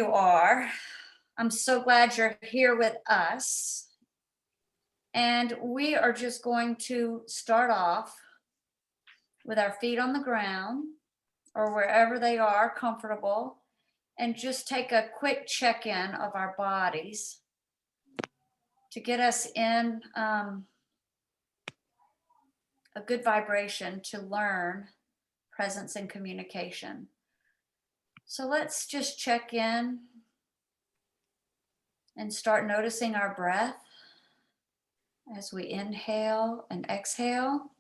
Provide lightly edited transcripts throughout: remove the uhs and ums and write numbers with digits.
you are. I'm so glad you're here with us. And we are just going to start off with our feet on the ground or wherever they are comfortable, and just take a quick check-in of our bodies to get us in a good vibration to learn presence and communication. So let's just check in and start noticing our breath as we inhale and exhale.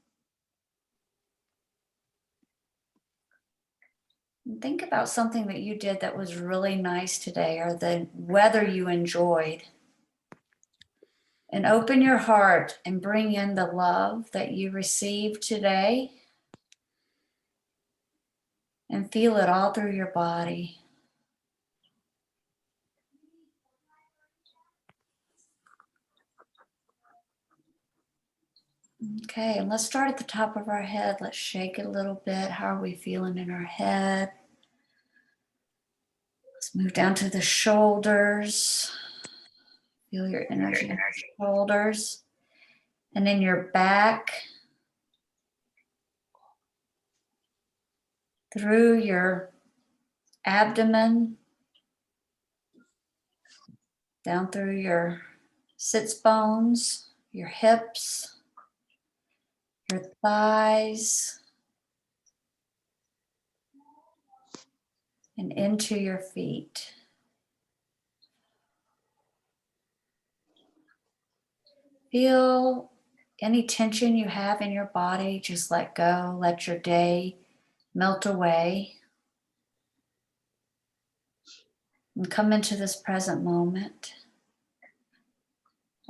And think about something that you did that was really nice today, or the weather you enjoyed. And open your heart and bring in the love that you received today. And feel it all through your body. Okay, and let's start at the top of our head. Let's shake it a little bit. How are we feeling in our head? Let's move down to the shoulders. Feel your energy in your shoulders. And in your back. Through your abdomen. Down through your sits bones, your hips, your thighs, and into your feet. Feel any tension you have in your body, just let go, let your day melt away. And come into this present moment.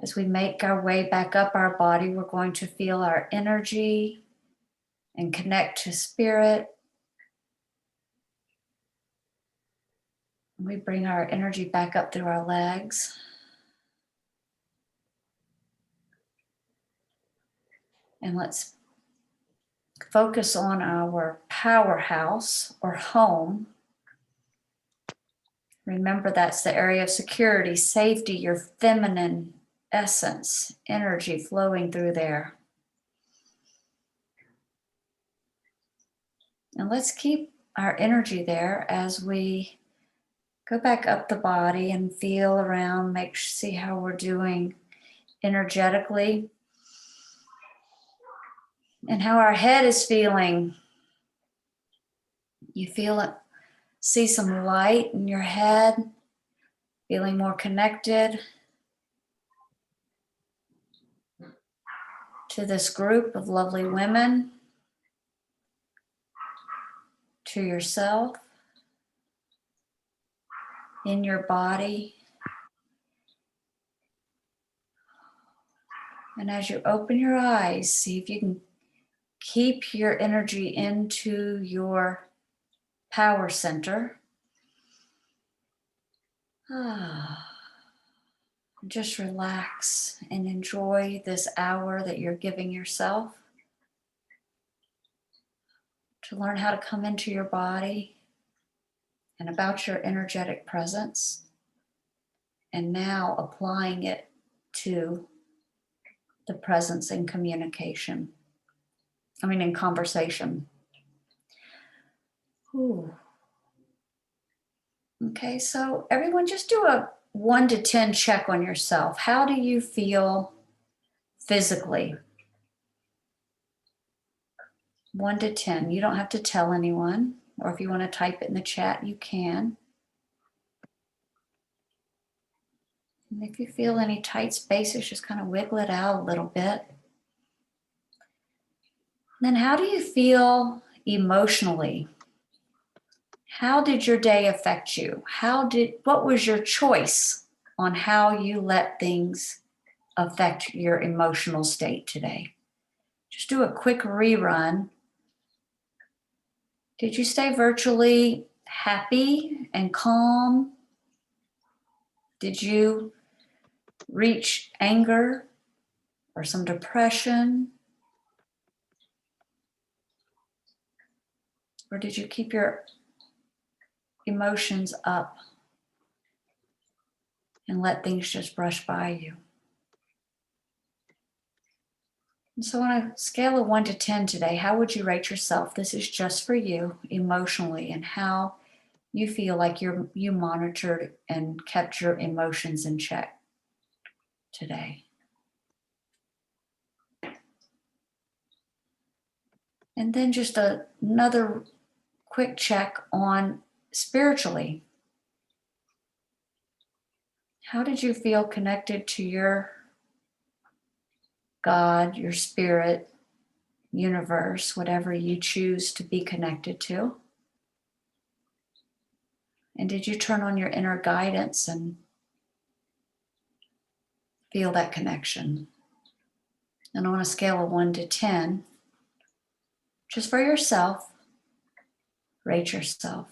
As we make our way back up our body, we're going to feel our energy and connect to spirit. We bring our energy back up through our legs. And let's focus on our powerhouse or home. Remember, that's the area of security, safety, your feminine essence, energy flowing through there. And let's keep our energy there as we go back up the body and feel around, see how we're doing energetically and how our head is feeling. You feel it, see some light in your head, feeling more connected to this group of lovely women, to yourself, in your body. And as you open your eyes, see if you can keep your energy into your power center. Just relax and enjoy this hour that you're giving yourself to learn how to come into your body and about your energetic presence, and now applying it to the presence in communication. In conversation. Ooh. Okay, so everyone just do a 1 to 10 check on yourself. How do you feel physically? 1 to 10. You don't have to tell anyone, or if you want to type it in the chat, you can. And if you feel any tight spaces, just kind of wiggle it out a little bit. Then how do you feel emotionally? How did your day affect you? What was your choice on how you let things affect your emotional state today? Just do a quick rerun. Did you stay virtually happy and calm? Did you reach anger or some depression? Or did you keep your emotions up and let things just brush by you. And so on a scale of 1 to 10 today, how would you rate yourself? This is just for you emotionally, and how you feel like you monitored and kept your emotions in check today. And then just another quick check on spiritually. How did you feel connected to your God, your spirit, universe, whatever you choose to be connected to? And did you turn on your inner guidance and feel that connection? And on a scale of 1 to 10, just for yourself, rate yourself.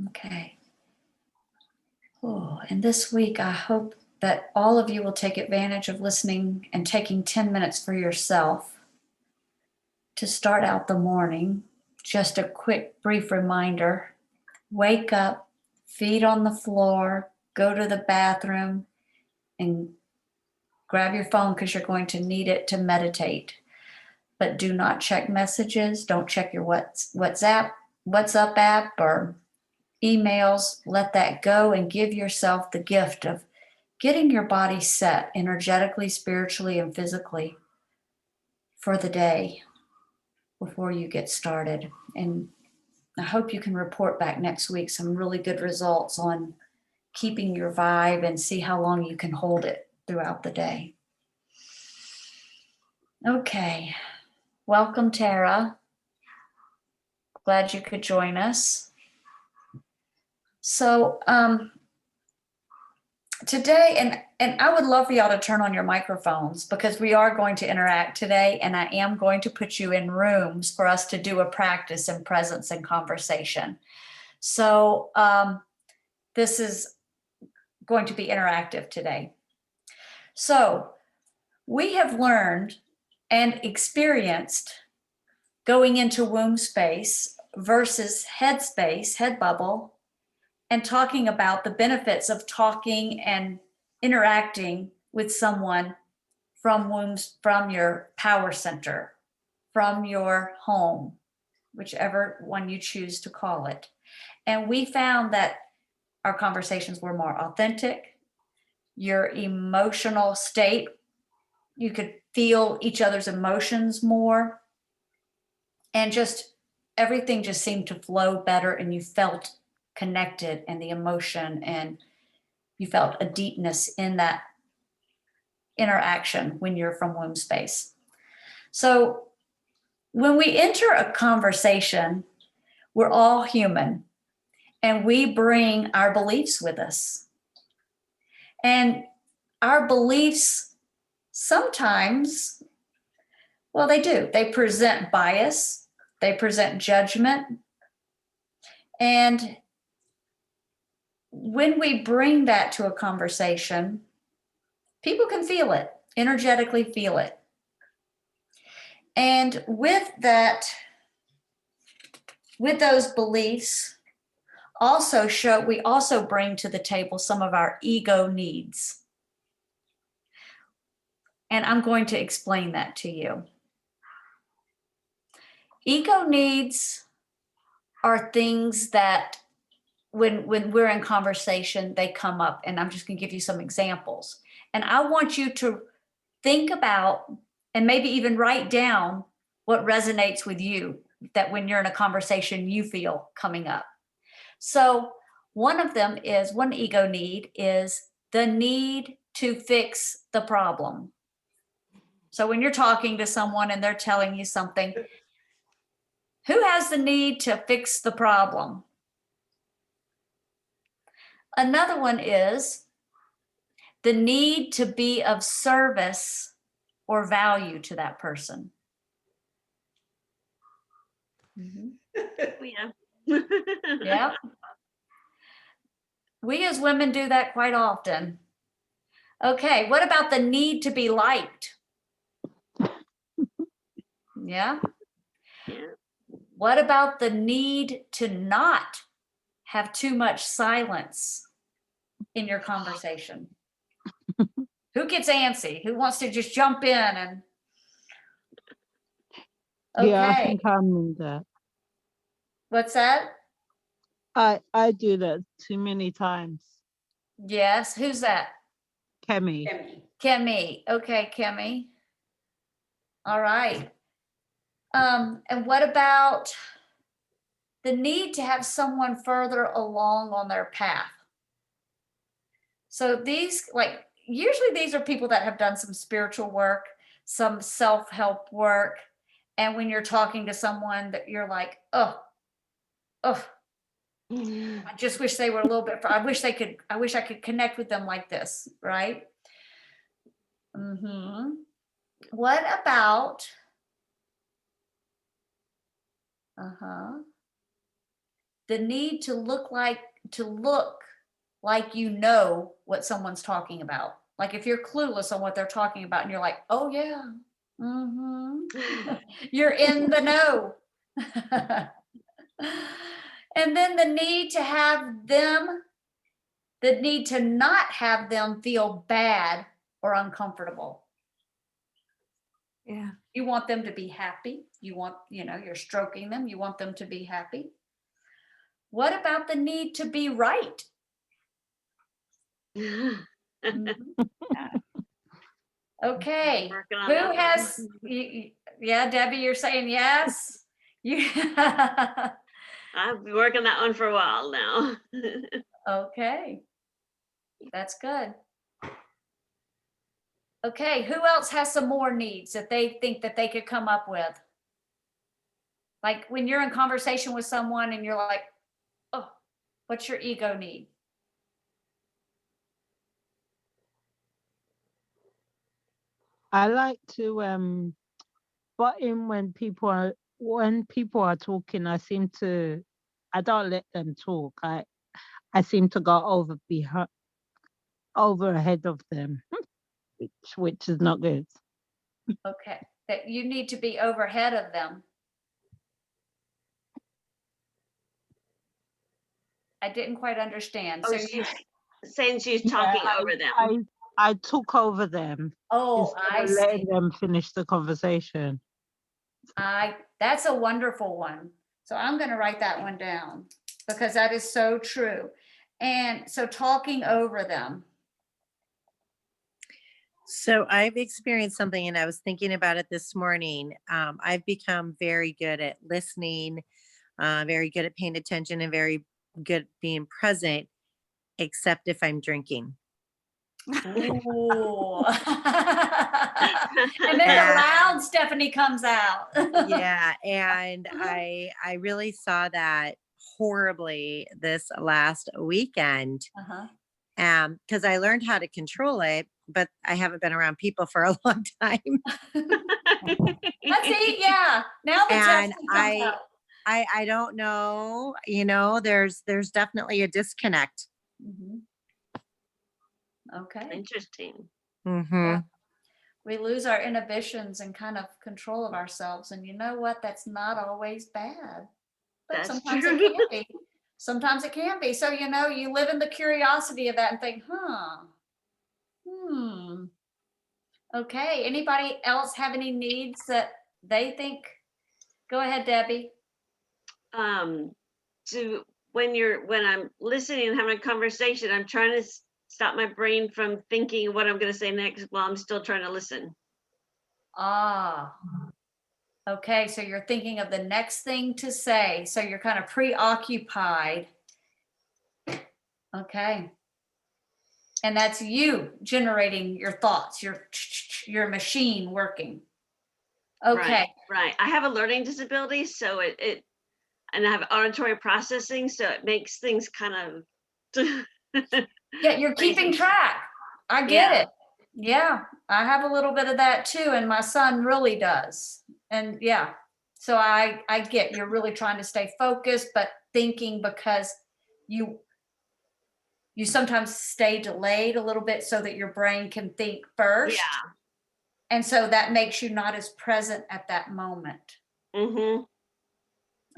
Okay. Oh, and this week, I hope that all of you will take advantage of listening and taking 10 minutes for yourself to start out the morning. Just a quick, brief reminder. Wake up, feet on the floor, go to the bathroom, and grab your phone because you're going to need it to meditate. But do not check messages. Don't check your WhatsApp app or emails. Let that go and give yourself the gift of getting your body set energetically, spiritually, and physically for the day before you get started. And I hope you can report back next week some really good results on keeping your vibe and see how long you can hold it throughout the day. Okay. Welcome, Tara. Glad you could join us. So today, and I would love for y'all to turn on your microphones because we are going to interact today, and I am going to put you in rooms for us to do a practice in presence and conversation. So this is going to be interactive today. So we have learned and experienced going into womb space versus head space, head bubble, and talking about the benefits of talking and interacting with someone from wombs, from your power center, from your home, whichever one you choose to call it. And we found that our conversations were more authentic. Your emotional state, you could feel each other's emotions more, and just everything just seemed to flow better, and you felt connected, and the emotion, and you felt a deepness in that interaction when you're from womb space. So when we enter a conversation, we're all human, and we bring our beliefs with us. And our beliefs sometimes, well, they do. They present bias, they present judgment. And when we bring that to a conversation, people can feel it, energetically feel it. And with that, with those beliefs, we also bring to the table some of our ego needs. And I'm going to explain that to you. Ego needs are things that when we're in conversation, they come up, and I'm just going to give you some examples. And I want you to think about and maybe even write down what resonates with you, that when you're in a conversation, you feel coming up. So one ego need is the need to fix the problem. So when you're talking to someone and they're telling you something, who has the need to fix the problem? Another one is the need to be of service or value to that person. Mm-hmm. Yeah. Yeah. We as women do that quite often. Okay, what about the need to be liked? Yeah. Yeah. What about the need to not have too much silence in your conversation? Who gets antsy? Who wants to just jump in and Yeah, I okay. think I'm in that. What's that? I do that too many times. Yes, who's that? Kemi. Kemi. Okay, Kemi. All right. And what about the need to have someone further along on their path? So these, like, usually these are people that have done some spiritual work, some self-help work. And when you're talking to someone that you're like, oh, I just wish they were a little bit, I wish I could connect with them like this, right? What about, the need to look like you know what someone's talking about. Like if you're clueless on what they're talking about and you're like, oh yeah, you're in the know. And then the need to not have them feel bad or uncomfortable. Yeah. You want them to be happy. You're stroking them. You want them to be happy. What about the need to be right? Mhm. Yeah. Okay. Working on Who that one. has? Yeah, Debbie, you're saying yes. You. I've been working that one for a while now. Okay, that's good. Okay, who else has some more needs that they think that they could come up with? Like when you're in conversation with someone and you're like, oh, what's your ego need? I like to butt in when people are talking. I don't let them talk. I seem to go over ahead of them, which is not good. Okay, that you need to be overhead of them. I didn't quite understand. So you, saying she's talking over them. I took over them instead I of see. letting them finish the conversation. That's a wonderful one. So I'm going to write that one down because that is so true. And so talking over them. So I've experienced something and I was thinking about it this morning. I've become very good at listening, very good at paying attention, and very good at being present, except if I'm drinking. Ooh. And then the loud Stephanie comes out. Yeah. And I really saw that horribly this last weekend. Because I learned how to control it, but I haven't been around people for a long time. Let's see, yeah. Now the And testing comes out. I don't know, there's definitely a disconnect. Okay. Interesting. Yeah. We lose our inhibitions and kind of control of ourselves. And you know what? That's not always bad. But That's sometimes true. it can be. Sometimes it can be. So, you live in the curiosity of that and think, okay. Anybody else have any needs that they think? Go ahead, Debbie. When I'm listening and having a conversation, I'm trying to stop my brain from thinking what I'm going to say next while I'm still trying to listen. Okay, so you're thinking of the next thing to say. So you're kind of preoccupied. Okay. And that's you generating your thoughts, your machine working. Okay. Right. I have a learning disability, so and I have auditory processing, so it makes things kind of Yeah, you're keeping track. I get it. Yeah, I have a little bit of that too, and my son really does. And yeah, so I get you're really trying to stay focused, but thinking because you sometimes stay delayed a little bit so that your brain can think first. Yeah. And so that makes you not as present at that moment.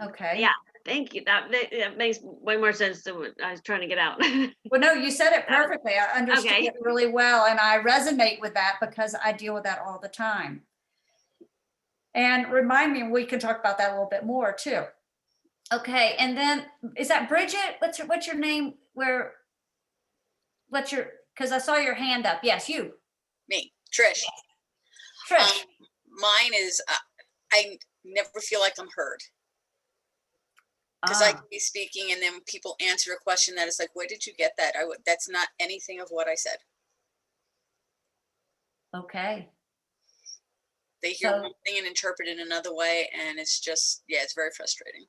Okay. Yeah, thank you. That makes way more sense than what I was trying to get out. Well, no, you said it perfectly. I understood Okay. it really well, and I resonate with that because I deal with that all the time. And remind me, we can talk about that a little bit more too. Okay, and then is that Bridget? What's your name? Because I saw your hand up. Yes, you, Me, Trish. Trish. Mine is, I never feel like I'm heard. Because I Ah, can be speaking and then people answer a question that is like, where did you get that? That's not anything of what I said. okay. They hear So- one thing and interpret it another way. And it's just, yeah, it's very frustrating.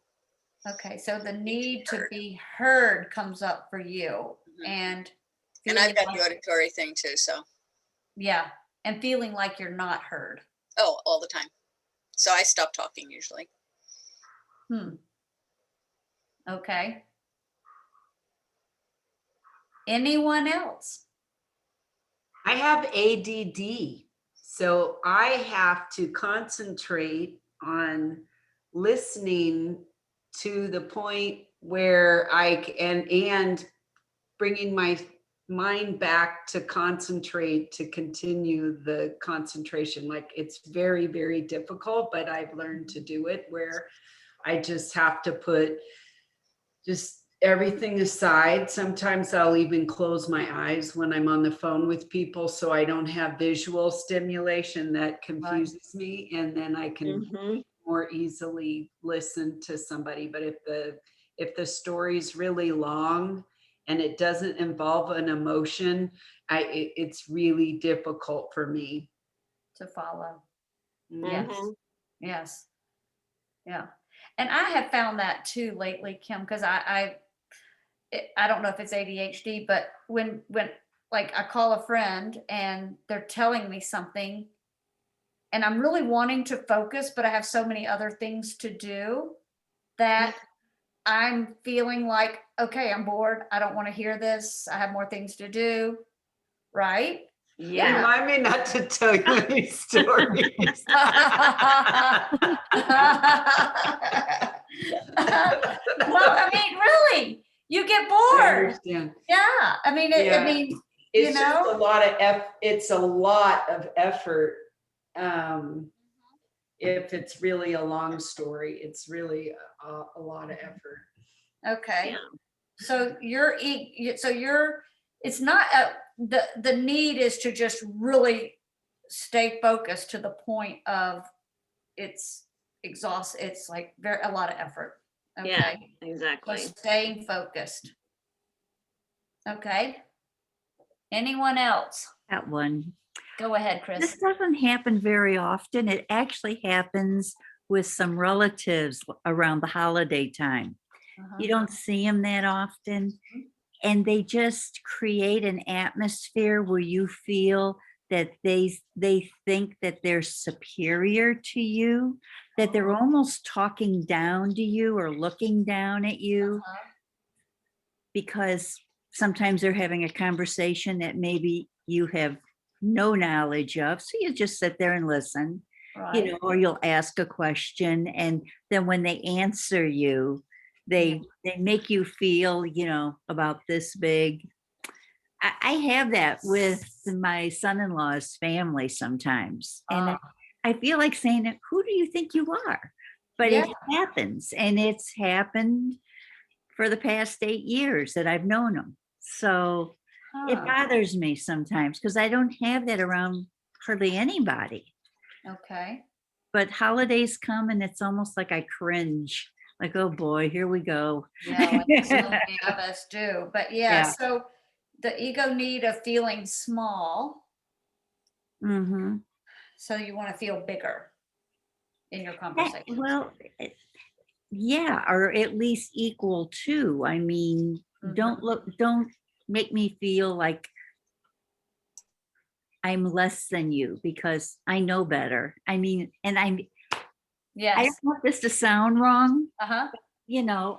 Okay, so the need to heard. be heard comes up for you, Mhm. and And I've got feeling the like- auditory thing too. So, yeah, and feeling like you're not heard. oh, all the time. So I stop talking usually. Okay. Anyone else? I have ADD, so I have to concentrate on listening to the point where I can, and bringing my mind back to concentrate, to continue the concentration. Like, it's very, very difficult, but I've learned to do it where I just have to put just everything aside. Sometimes I'll even close my eyes when I'm on the phone with people so I don't have visual stimulation that confuses me, and then I can Mhm. more easily listen to somebody. But if the story's really long and it doesn't involve an emotion, it's really difficult for me. To follow. Mm. Yes. Mhm. Yes. Yeah. And I have found that too lately, Kim, because I don't know if it's ADHD, but when like I call a friend and they're telling me something and I'm really wanting to focus, but I have so many other things to do that I'm feeling like, okay, I'm bored. I don't want to hear this. I have more things to do. Right? Yeah. Remind me not to tell you any stories. Well, I mean, really, you get I bored. understand. Yeah. I mean, Yeah. I mean, It's you just know? a lot of it's a lot of effort. If it's really a long story, it's really a lot of effort. Okay. Yeah. So it's not the need is to just really stay focused to the point of it's it's like a lot of effort. Okay. Yeah, So exactly. staying focused. Okay. Anyone else? That one. Go ahead, Chris. This doesn't happen very often. It actually happens with some relatives around the holiday time. Uh-huh. You don't see them that often. And they just create an atmosphere where you feel that they think that they're superior to you, that they're almost talking down to you or looking down at you, Uh-huh. because sometimes they're having a conversation that maybe you have no knowledge of. So you just sit there and listen, Right. or you'll ask a question. And then when they answer you, they make you feel, about this big. I have that with my son-in-law's family sometimes. And I feel like saying, who do you think you are? But Yeah. it happens. And it's happened for the past 8 years that I've known them. So it Huh. bothers me sometimes because I don't have that around hardly anybody. Okay. But holidays come and it's almost like I cringe, like, oh boy, here we go. Yeah, like so many of us do. But yeah, Yeah. so the ego need of feeling small, Mm-hmm. so you want to feel bigger in your conversation. Well, yeah, or at least equal to. I mean, don't make me feel like I'm less than you because I know better. I mean, and I Yes. don't want this to sound wrong. Uh-huh.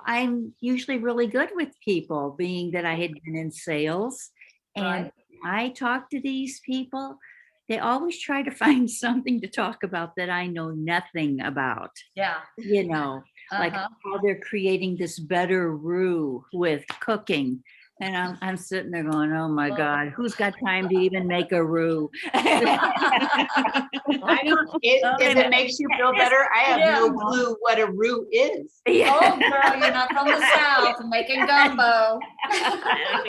I'm usually really good with people, being that I had been in sales. And Right. I talk to these people, they always try to find something to talk about that I know nothing about. Yeah. like Uh-huh. how they're creating this better roux with cooking. And I'm sitting there going, oh my Oh. God, who's got time to even make a roux? I don't, if it makes you feel better, I have Yeah. no clue what a roux is. Oh, girl, you're not from the South making gumbo. I don't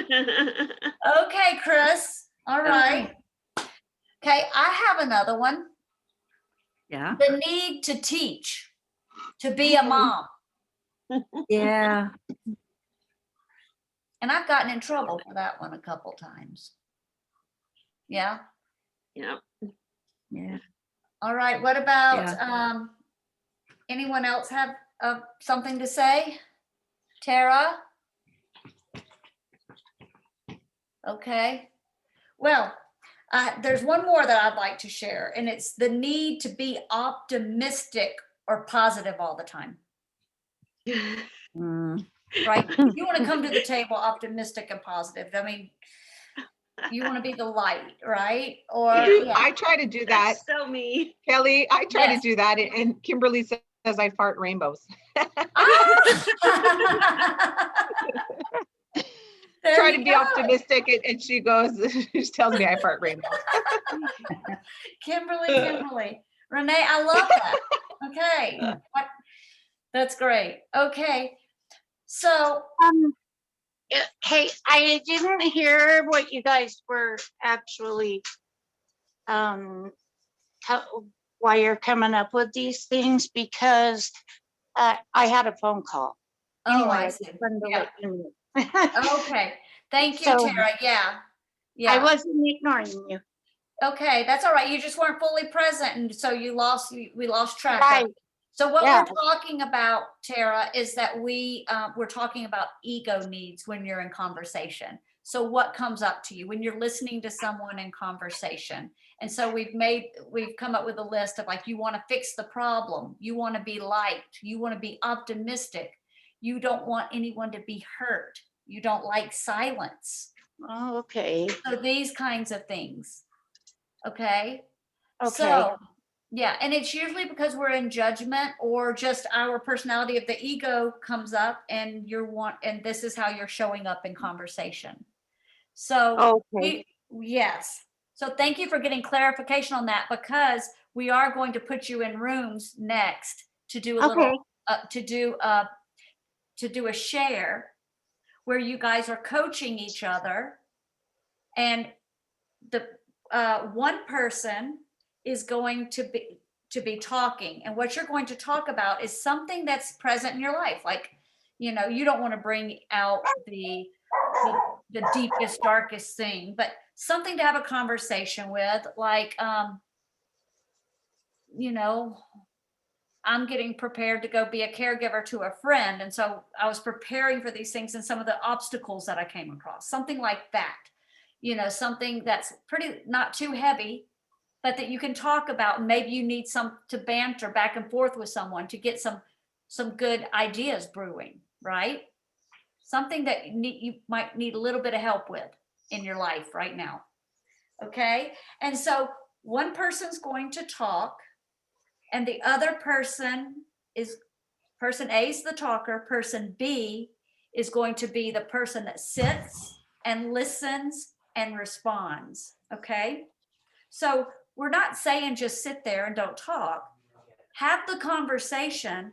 either. Okay, Chris. All right. Okay, I have another one. Yeah, The need to teach, to be a mom. yeah. And I've gotten in trouble for that one a couple times. Yeah. Yep. Yeah. All right. What about Yeah. anyone else have something to say? Tara? Okay. Well, there's one more that I'd like to share, and it's the need to be optimistic or positive all the time, Mm. right? You want to come to the table optimistic and positive. I mean, you want to be the light, right? Or yeah. I try to do that, That's so me. Kelly. I try Yes. to do that, and Kimberly says I fart rainbows. There Try you to be go. optimistic, and she goes, she tells me I fart rainbows. Kimberly. Renee, I love that. Okay. That's great. Okay. So, Hey, I didn't hear what you guys were actually, how, why you're coming up with these things, because I had a phone call. oh, I Anyway, see. just wanted to Yeah. let you know. Okay. Thank you, So, Tara. Yeah. I Yeah. wasn't ignoring you. Okay. That's all right. You just weren't fully present. And so we lost track of Right. it. So what Yeah. we're talking about, Tara, is that we're talking about ego needs when you're in conversation. So what comes up to you when you're listening to someone in conversation? And so we've come up with a list of, like, you want to fix the problem, you want to be liked, you want to be optimistic, you don't want anyone to be hurt, you don't like silence. Oh, okay. So these kinds of things. Okay. Okay. So, yeah, and it's usually because we're in judgment, or just our personality of the ego comes up, and and this is how you're showing up in conversation. So, Okay. yes. So thank you for getting clarification on that, because we are going to put you in rooms next to do a Okay. little, to do a share where you guys are coaching each other, and the one person is going to be talking, and what you're going to talk about is something that's present in your life. Like, you don't want to bring out the deepest, darkest thing, but something to have a conversation with, like, I'm getting prepared to go be a caregiver to a friend, and so I was preparing for these things and some of the obstacles that I came across, something like that. Something that's pretty, not too heavy, but that you can talk about. Maybe you need some to banter back and forth with someone to get some good ideas brewing, right? Something that you might need a little bit of help with in your life right now. Okay. And so one person's going to talk, and the other person A is the talker, person B is going to be the person that sits and listens and responds. Okay. So we're not saying just sit there and don't talk. Have the conversation,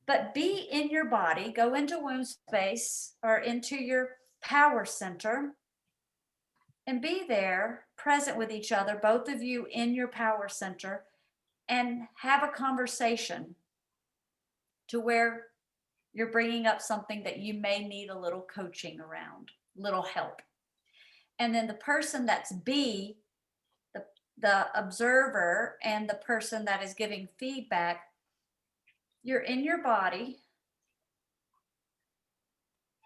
but be in your body. Go into womb space or into your power center, and be there present with each other, both of you in your power center, and have a conversation to where you're bringing up something that you may need a little coaching around, little help. And then the person that's B, the observer, and the person that is giving feedback, you're in your body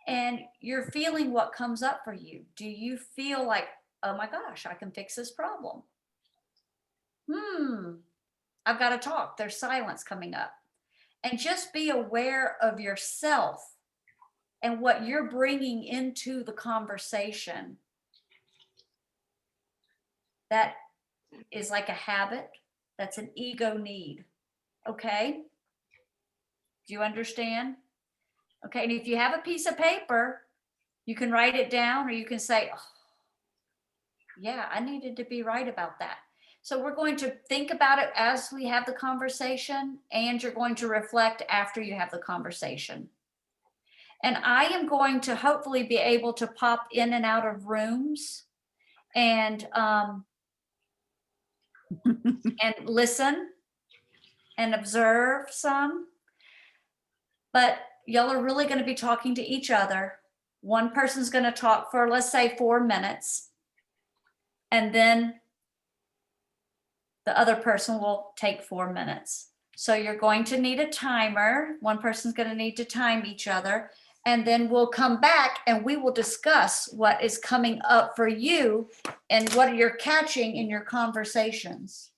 and you're feeling what comes up for you. Do you feel like, oh my gosh, I can fix this problem? I've got to talk. There's silence coming up. And just be aware of yourself and what you're bringing into the conversation. That is like a habit. That's an ego need. Okay. Do you understand? Okay, and if you have a piece of paper, you can write it down, or you can say, oh, yeah, I needed to be right about that. So we're going to think about it as we have the conversation, and you're going to reflect after you have the conversation. And I am going to hopefully be able to pop in and out of rooms and listen and observe some. But y'all are really going to be talking to each other. One person's going to talk for, let's say, 4 minutes. And then the other person will take 4 minutes. So you're going to need a timer. One person's going to need to time each other. And then we'll come back and we will discuss what is coming up for you and what you're catching in your conversations.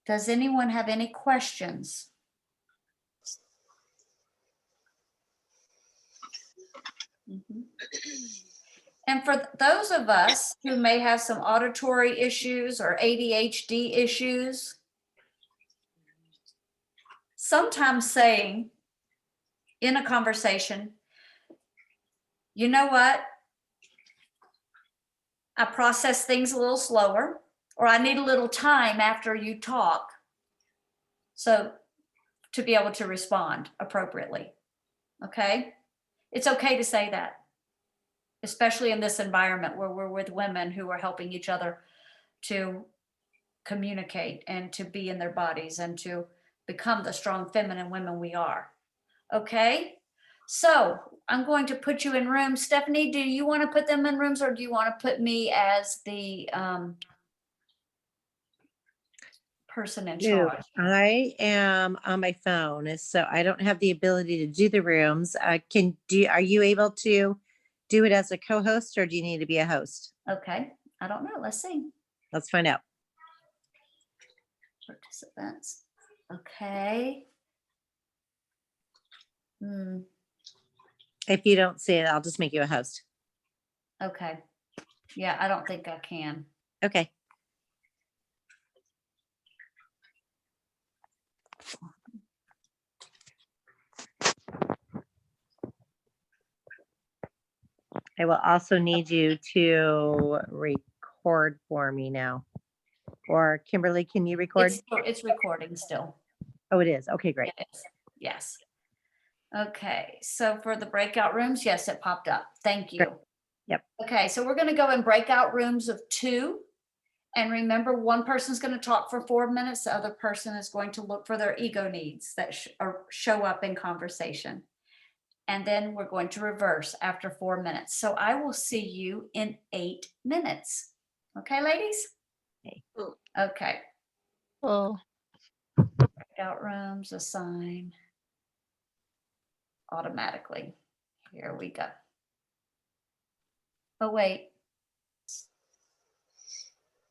Does anyone have any questions? Mhm. And for those of us who may have some auditory issues or ADHD issues, sometimes saying in a conversation, you know what? I process things a little slower, or I need a little time after you talk. So to be able to respond appropriately. Okay. It's okay to say that, especially in this environment where we're with women who are helping each other to communicate and to be in their bodies and to become the strong feminine women we are. Okay. So I'm going to put you in rooms. Stephanie, do you want to put them in rooms, or do you want to put me as the person in No, charge? I am on my phone, so I don't have the ability to do the rooms. Are you able to do it as a co-host, or do you need to be a host? Okay. I don't know. Let's see. Let's find out. Participants. Okay. If you don't see it, I'll just make you a host. Okay. Yeah, I don't think I can. Okay. I will also need you to record for me now. Or Kimberly, can you record? It's recording still. Oh, it is. Okay, great. It is. Yes. Okay, so for the breakout rooms, yes, it popped up. Thank you. Yep. Okay, so we're going to go in breakout rooms of 2. And remember, one person's going to talk for 4 minutes. The other person is going to look for their ego needs that show up in conversation. And then we're going to reverse after 4 minutes. So I will see you in 8 minutes. Okay, ladies? Okay. Okay. Oh, Breakout rooms, assign automatically. Here we go. Oh, wait.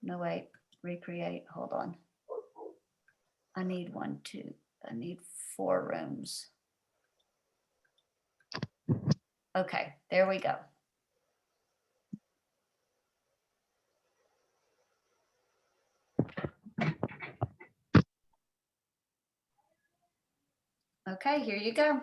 No, wait. Recreate. Hold on. I need 1, 2. I need 4 rooms. Okay, there we go. Okay, here you go.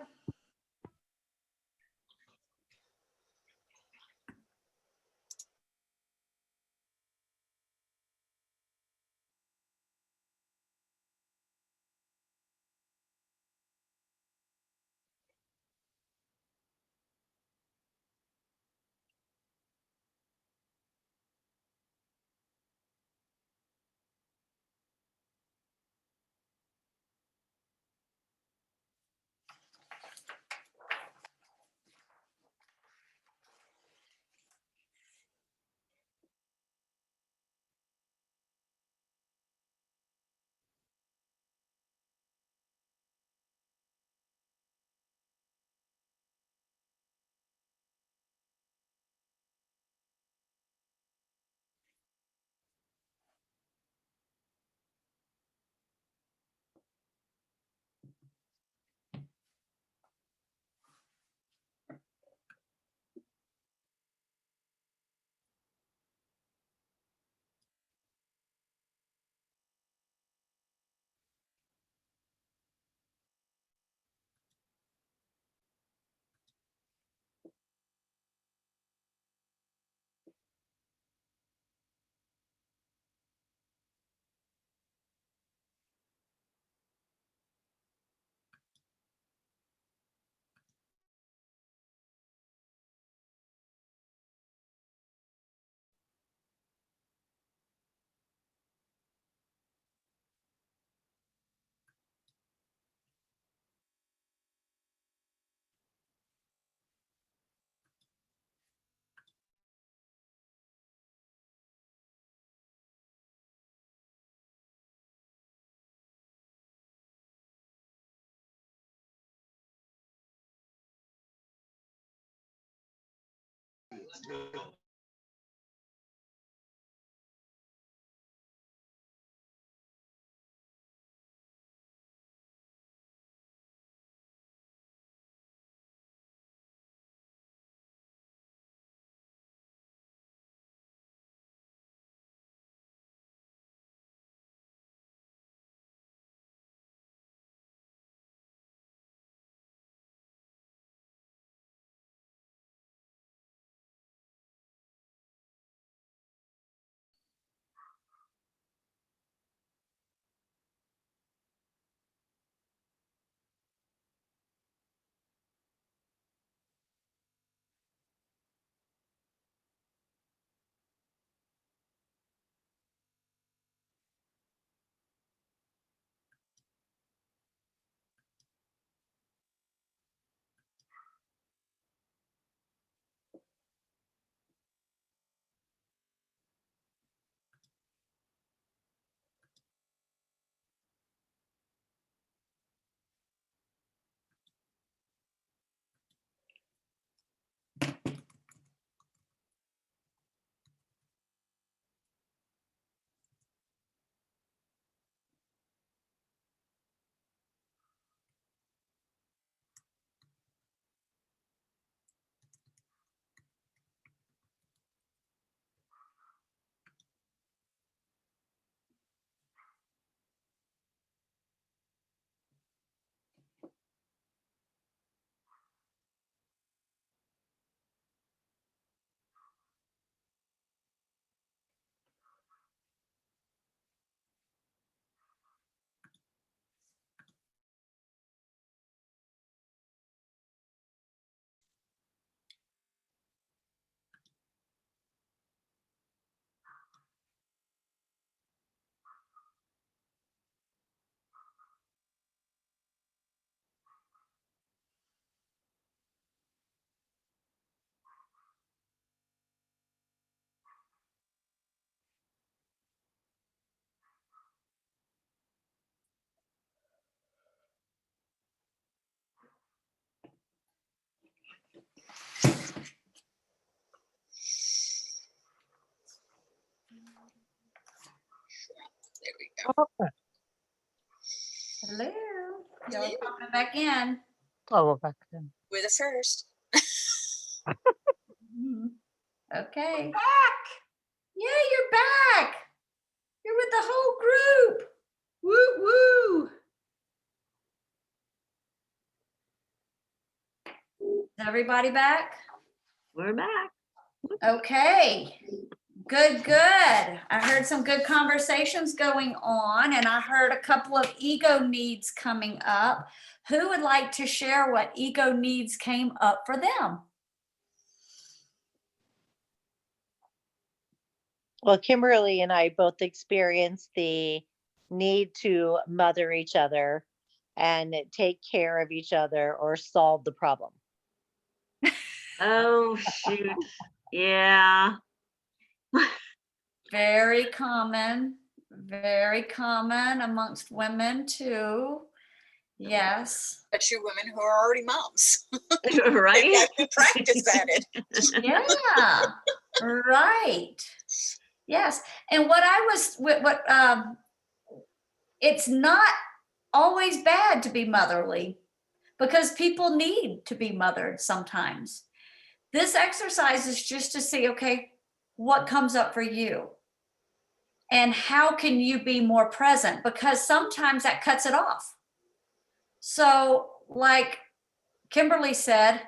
There we go. Okay. Hello. Y'all are popping back in. Oh, we're back then. We're the first. Mhm. Okay. Back. Yeah, you're back. You're with the whole group. Woo woo. Is everybody back? We're back. Okay. Good, good. I heard some good conversations going on, and I heard a couple of ego needs coming up. Who would like to share what ego needs came up for them? Well, Kimberly and I both experienced the need to mother each other and take care of each other or solve the problem. Oh, shoot. Yeah. Very common amongst women too. Yes. Especially women who are already moms. Right? They've got to practice at it. Yeah. Right. Yes. And it's not always bad to be motherly because people need to be mothered sometimes. This exercise is just to see, okay, what comes up for you? And how can you be more present? Because sometimes that cuts it off. So, like Kimberly said,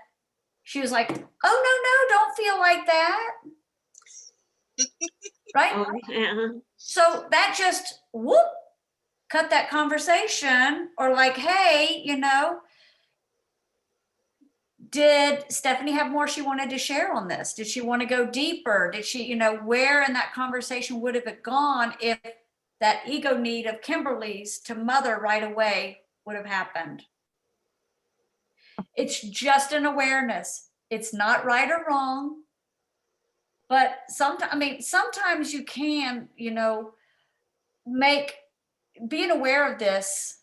she was like, oh, no, don't feel like that. Right? Oh, yeah. So that just whoop, cut that conversation. Or like, hey, did Stephanie have more she wanted to share on this? Did she want to go deeper? Did she, where in that conversation would have it gone if that ego need of Kimberly's to mother right away would have happened? It's just an awareness. It's not right or wrong. But sometimes you can, being aware of this,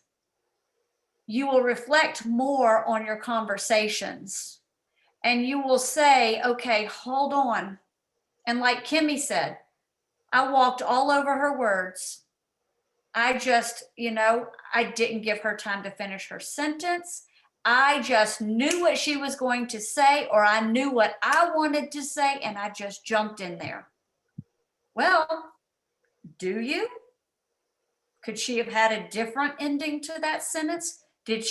you will reflect more on your conversations and you will say, okay, hold on. And like Kimmy said, I walked all over her words. I just, I didn't give her time to finish her sentence. I just knew what she was going to say, or I knew what I wanted to say, and I just jumped in there. Well, do you? Could she have had a different ending to that sentence? Did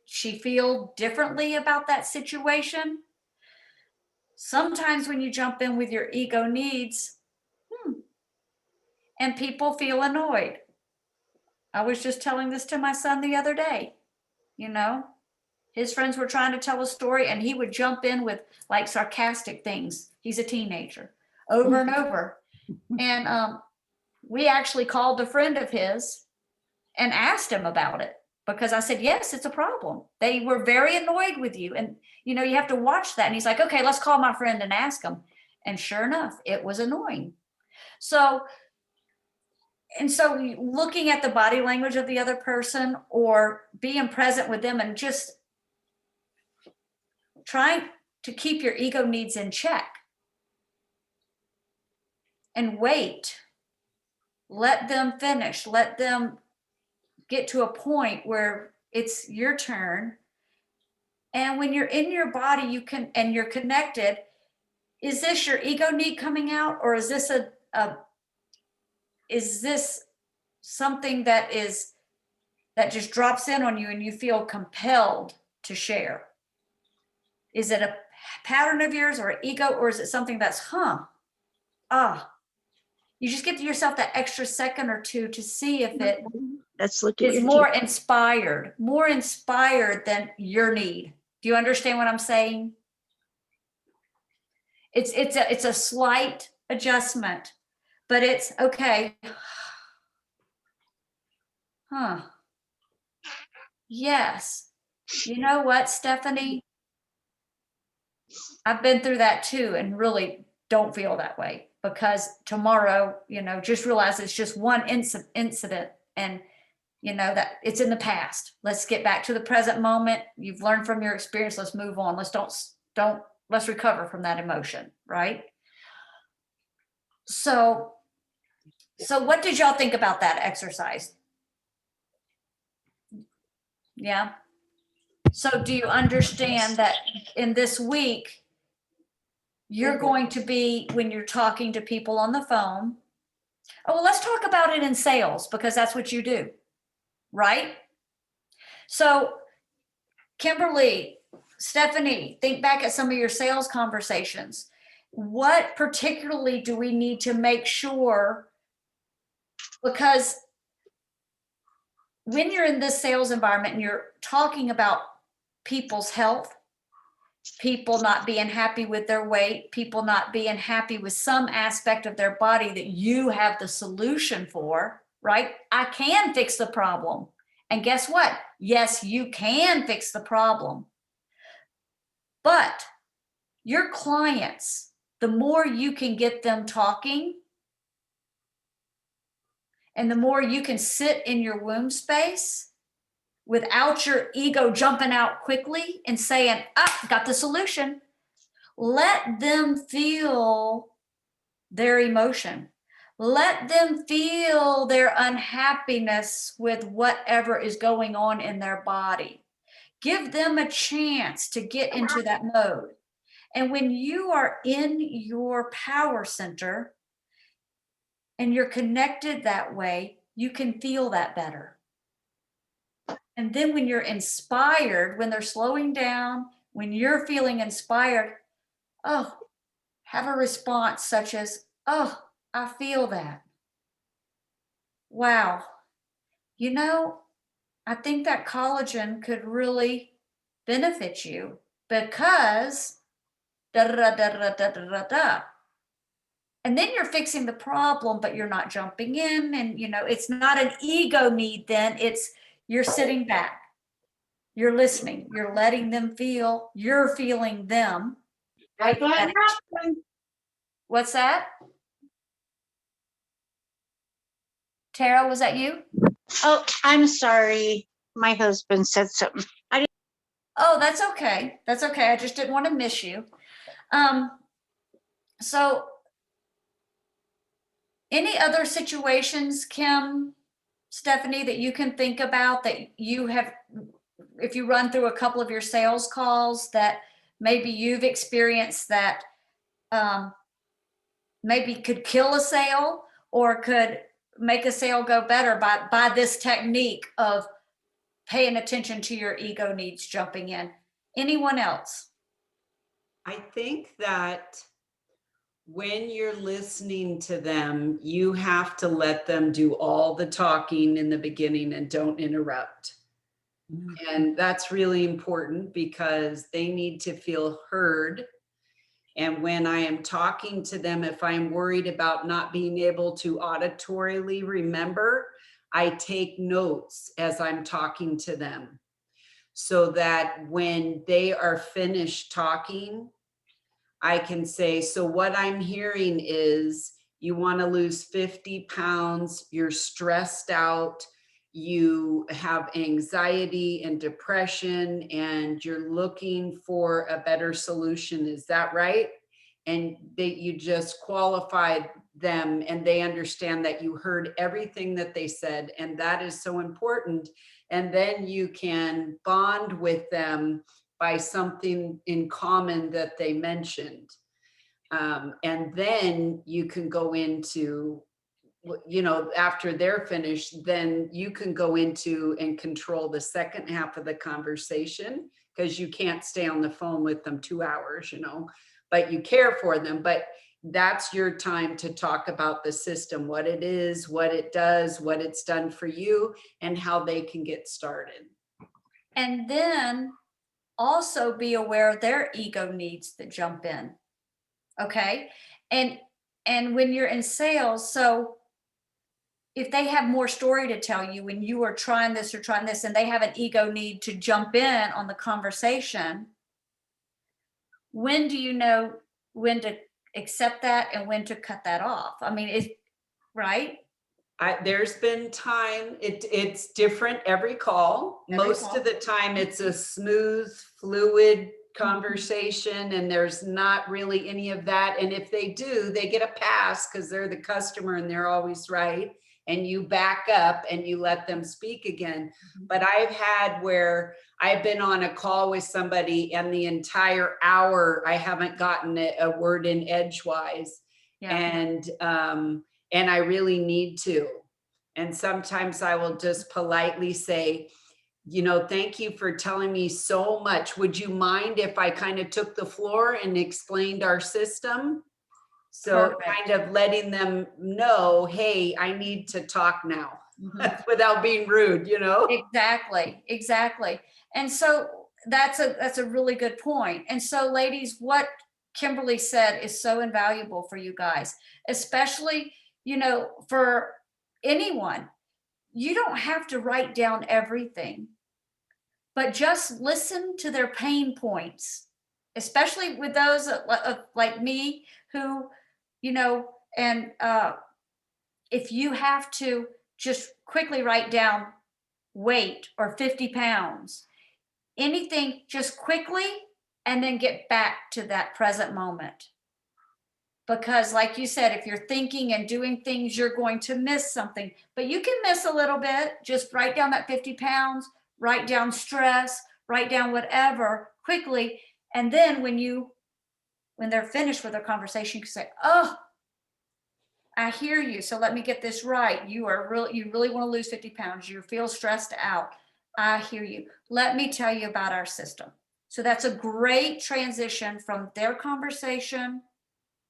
she feel differently about that situation? Sometimes when you jump in with your ego needs, and people feel annoyed. I was just telling this to my son the other day. His friends were trying to tell a story and he would jump in with like sarcastic things. He's a teenager, over and over. And we actually called a friend of his and asked him about it, because I said, yes, it's a problem. They were very annoyed with you. And, you have to watch that. And he's like, okay, let's call my friend and ask him. And sure enough, it was annoying. So looking at the body language of the other person, or being present with them, and just trying to keep your ego needs in check and wait. Let them finish. Let them get to a point where it's your turn. And when you're in your body, and you're connected, is this your ego need coming out, or is this is this something that just drops in on you and you feel compelled to share? Is it a pattern of yours, or an ego, or is it something that's, you just give yourself that extra second or two to see if it Let's look at is your more inspired than your need. Do you understand what I'm saying? It's a slight adjustment, but it's okay. Yes. You know what, Stephanie? I've been through that too, and really don't feel that way, because tomorrow, just realize it's just one incident, and that it's in the past. Let's get back to the present moment. You've learned from your experience. Let's move on. Let's recover from that emotion, right? So what did y'all think about that exercise? Yeah. So do you understand that in this week, you're going to be, when you're talking to people on the phone, well, let's talk about it in sales, because that's what you do, right? So Kimberly, Stephanie, think back at some of your sales conversations. What particularly do we need to make sure? Because when you're in this sales environment and you're talking about people's health, people not being happy with their weight, people not being happy with some aspect of their body that you have the solution for, right? I can fix the problem. And guess what? Yes, you can fix the problem. But your clients, the more you can get them talking, and the more you can sit in your womb space without your ego jumping out quickly and saying, got the solution. Let them feel their emotion. Let them feel their unhappiness with whatever is going on in their body. Give them a chance to get into that mode. And when you are in your power center and you're connected that way, you can feel that better. And then when you're inspired, when they're slowing down, when you're feeling inspired, have a response such as, I feel that. Wow. I think that collagen could really benefit you, because da da da da da da da da. And then you're fixing the problem, but you're not jumping in. And, it's not an ego need then. It's you're sitting back. You're listening. You're letting them feel. You're feeling them. Right? What's that? Tara, was that you? Oh, I'm sorry. My husband said something. Oh, that's okay. That's okay. I just didn't want to miss you. So any other situations, Kim, Stephanie, that you can think about that you have, if you run through a couple of your sales calls that maybe you've experienced that maybe could kill a sale or could make a sale go better by this technique of paying attention to your ego needs jumping in? Anyone else? I think that when you're listening to them, you have to let them do all the talking in the beginning and don't interrupt. And that's really important because they need to feel heard. And when I am talking to them, if I'm worried about not being able to auditorily remember, I take notes as I'm talking to them so that when they are finished talking, I can say, so what I'm hearing is you want to lose 50 pounds, you're stressed out, you have anxiety and depression, and you're looking for a better solution. Is that right? And you just qualified them and they understand that you heard everything that they said. And that is so important. And then you can bond with them by something in common that they mentioned. And then you can go into, after they're finished, then you can go into and control the second half of the conversation because you can't stay on the phone with them 2 hours, but you care for them. But that's your time to talk about the system, what it is, what it does, what it's done for you, and how they can get started. And then also be aware of their ego needs that jump in. Okay. And when you're in sales, so if they have more story to tell you when you are trying this or trying this, and they have an ego need to jump in on the conversation, when do you know when to accept that and when to cut that off? I mean, right? There's been time, it's different every call. Most of the time it's a smooth, fluid conversation and there's not really any of that. And if they do, they get a pass because they're the customer and they're always right. And you back up and you let them speak again. But I've had where I've been on a call with somebody and the entire hour I haven't gotten a word in edgewise. Yeah. And I really need to. And sometimes I will just politely say, thank you for telling me so much. Would you mind if I kind of took the floor and explained our system? So perfect. Kind of letting them know, hey, I need to talk now without being rude, Exactly. And so that's a really good point. And so ladies, what Kimberly said is so invaluable for you guys, especially, for anyone. You don't have to write down everything, but just listen to their pain points, especially with those like me who, and if you have to just quickly write down weight or 50 pounds, anything, just quickly, and then get back to that present moment. Because like you said, if you're thinking and doing things, you're going to miss something, but you can miss a little bit. Just write down that 50 pounds, write down stress, write down whatever quickly. And then when they're finished with their conversation, you can say, oh, I hear you. So let me get this right. You really want to lose 50 pounds. You feel stressed out. I hear you. Let me tell you about our system. So that's a great transition from their conversation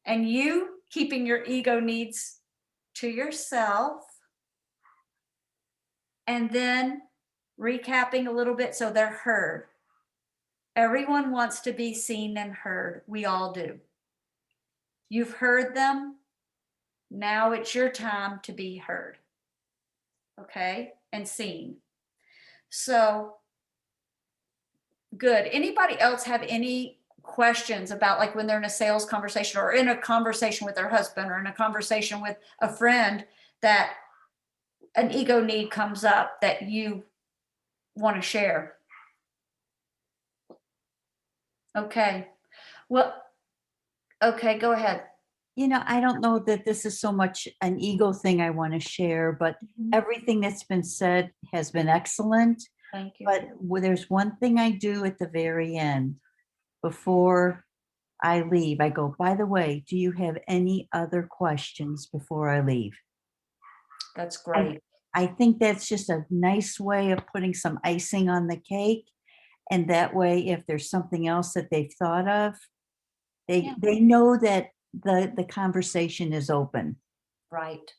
and you keeping your ego needs to yourself. And then recapping a little bit so they're heard. Everyone wants to be seen and heard. We all do. You've heard them. Now it's your time to be heard. Okay? And seen. So, good. Anybody else have any questions about like when they're in a sales conversation or in a conversation with their husband or in a conversation with a friend that an ego need comes up that you want to share? Okay. Well, okay, go ahead. You know, I don't know that this is so much an ego thing I want to share, but everything that's been said has been excellent. Thank you. But there's one thing I do at the very end before I leave. I go, by the way, do you have any other questions before I leave? That's great. I think that's just a nice way of putting some icing on the cake. And that way, if there's something else that they've thought of, Yeah. they know that the conversation is open. Right.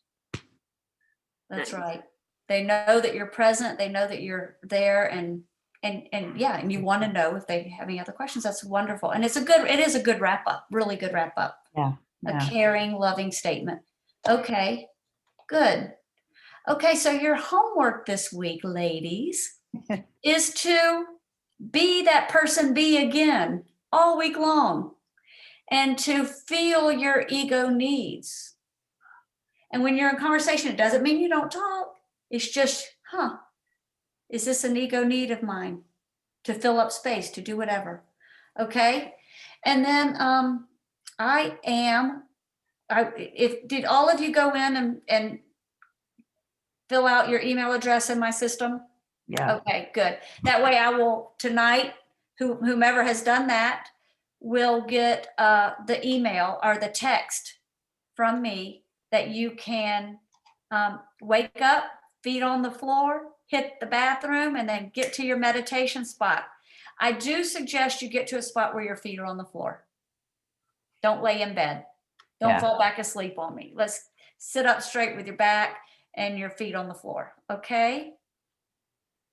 That's Nice. right. They know that you're present. They know that you're there, and yeah, and you want to know if they have any other questions. That's wonderful. And it is a good wrap up, really good wrap up. Yeah. A Yeah. caring, loving statement. Okay, good. Okay, so your homework this week, ladies, is to be that person, be again all week long, and to feel your ego needs. And when you're in conversation, it doesn't mean you don't talk. It's just, is this an ego need of mine to fill up space, to do whatever? Okay. And then did all of you go in and fill out your email address in my system? Yeah. Okay, good. That way I will tonight, whomever has done that will get the email or the text from me that you can wake up, feet on the floor, hit the bathroom, and then get to your meditation spot. I do suggest you get to a spot where your feet are on the floor. Don't lay in bed. Don't fall back asleep on me. Let's sit up straight with your back and your feet on the floor. Okay?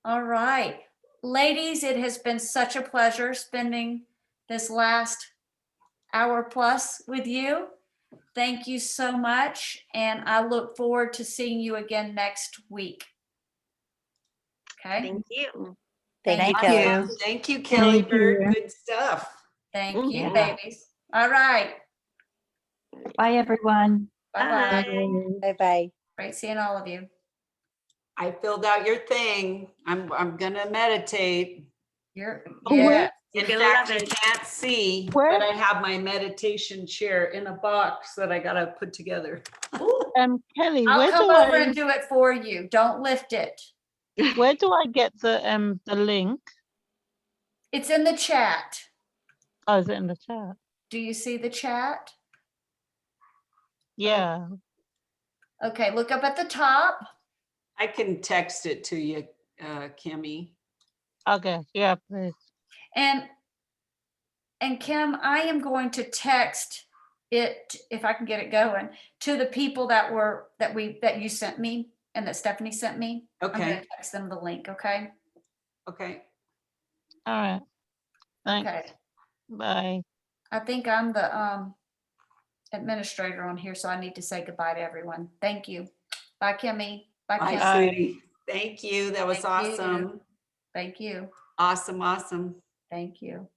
All right. Ladies, it has been such a pleasure spending this last hour plus with you. Thank you so much. And I look forward to seeing you again next week. Okay? Thank you. Thank you, Thank Kelly. you. Thank you, Kelley Thank Bird. you. Good stuff. Thank you, Yeah. babies. All right. Bye, everyone. Bye-bye. Bye. Bye-bye. Great seeing all of you. I filled out your thing. I'm gonna meditate. You're, Oh, yeah. In You're gonna fact, love you it. can't see, Where- but I have my meditation chair in a box that I gotta put together. Kelly, I'll come over and do it for you. Don't lift it. where do I get the link? It's in the chat. Oh, is it in the chat? Do you see the chat? Yeah. Okay, look up at the top. I can text it to you, Kimmy. Okay. Yeah, please. And Kim, I am going to text it, if I can get it going, to the people that you sent me and that Stephanie sent me. I'm Okay. gonna text them the link, okay? Okay. All right. Thanks. Okay. Bye. I think I'm the administrator on here, so I need to say goodbye to everyone. Thank you. Bye, Kimmy. Bye, Bye, Kim. sweetie. Thank you. That was Thank you. awesome. Thank you. Awesome, awesome. Thank you.